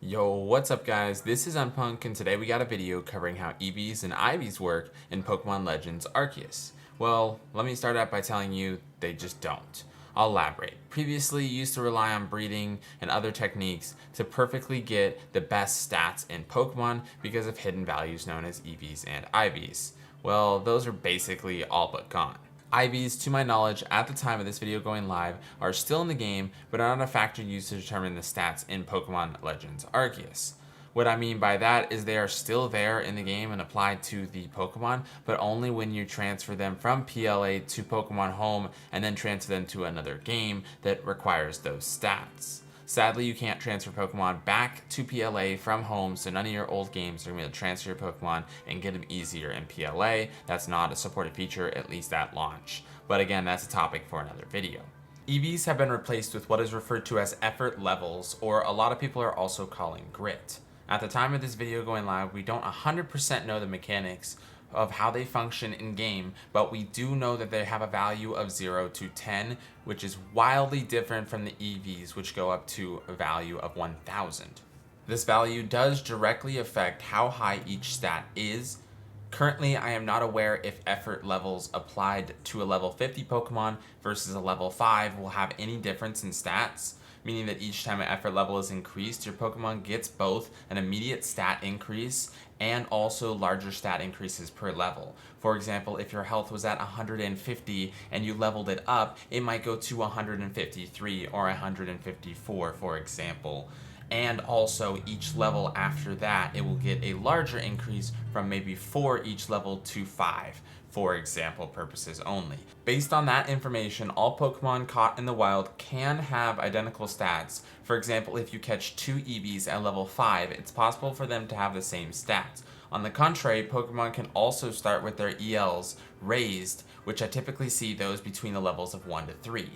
Yo, what's up guys? This is Unpunk and today we got a video covering how EVs and IVs work in Pokemon Legends Arceus. Well, let me start out by telling you they just don't. I'll elaborate. Previously, you used to rely on breeding and other techniques to perfectly get the best stats in Pokemon because of hidden values known as EVs and IVs. Well, those are basically all but gone. IVs, to my knowledge, at the time of this video going live, are still in the game, but are not a factor used to determine the stats in Pokemon Legends Arceus. What I mean by that is they are still there in the game and applied to the Pokemon, but only when you transfer them from PLA to Pokemon Home and then transfer them to another game that requires those stats. Sadly, you can't transfer Pokemon back to PLA from home, so none of your old games are going to be able to transfer your Pokemon and get them easier in PLA. That's not a supported feature, at least at launch. But again, that's a topic for another video. EVs have been replaced with what is referred to as effort levels, or a lot of people are also calling grit. At the time of this video going live, we don't 100% know the mechanics of how they function in game, but we do know that they have a value of 0 to 10, which is wildly different from the EVs, which go up to a value of 1000. This value does directly affect how high each stat is. Currently, I am not aware if effort levels applied to a level 50 Pokemon versus a level 5 will have any difference in stats, meaning that each time an effort level is increased, your Pokemon gets both an immediate stat increase and also larger stat increases per level. For example, if your health was at 150 and you leveled it up, it might go to 153 or 154, for example. And also each level after that, it will get a larger increase from maybe 4 each level to 5, for example purposes only. Based on that information, all Pokemon caught in the wild can have identical stats. For example, if you catch 2 EVs at level 5, it's possible for them to have the same stats. On the contrary, Pokemon can also start with their ELs raised, which I typically see those between the levels of 1 to 3.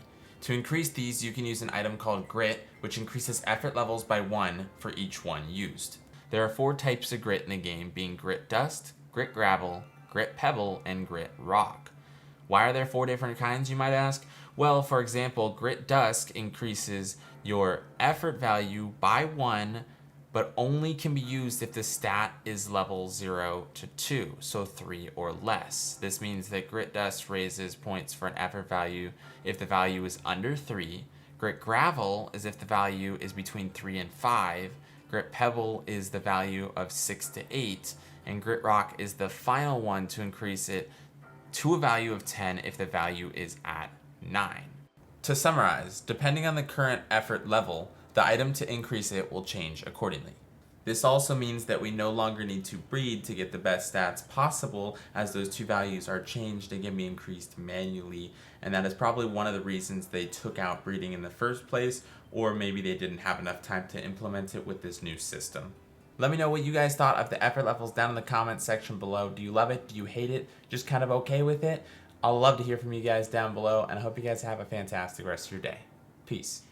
To increase these, you can use an item called Grit, which increases effort levels by 1 for each one used. There are 4 types of Grit in the game, being Grit Dust, Grit Gravel, Grit Pebble, and Grit Rock. Why are there 4 different kinds, you might ask? Well, for example, Grit Dust increases your effort value by 1, but only can be used if the stat is level 0 to 2, so 3 or less. This means that Grit Dust raises points for an effort value if the value is under 3. Grit Gravel is if the value is between 3 and 5. Grit Pebble is the value of 6 to 8. And Grit Rock is the final one to increase it to a value of 10 if the value is at 9. To summarize, depending on the current effort level, the item to increase it will change accordingly. This also means that we no longer need to breed to get the best stats possible, as those 2 values are changed and can be increased manually, and that is probably one of the reasons they took out breeding in the first place, or maybe they didn't have enough time to implement it with this new system. Let me know what you guys thought of the effort levels down in the comments section below. Do you love it? Do you hate it? Just kind of okay with it? I'll love to hear from you guys down below, and I hope you guys have a fantastic rest of your day. Peace.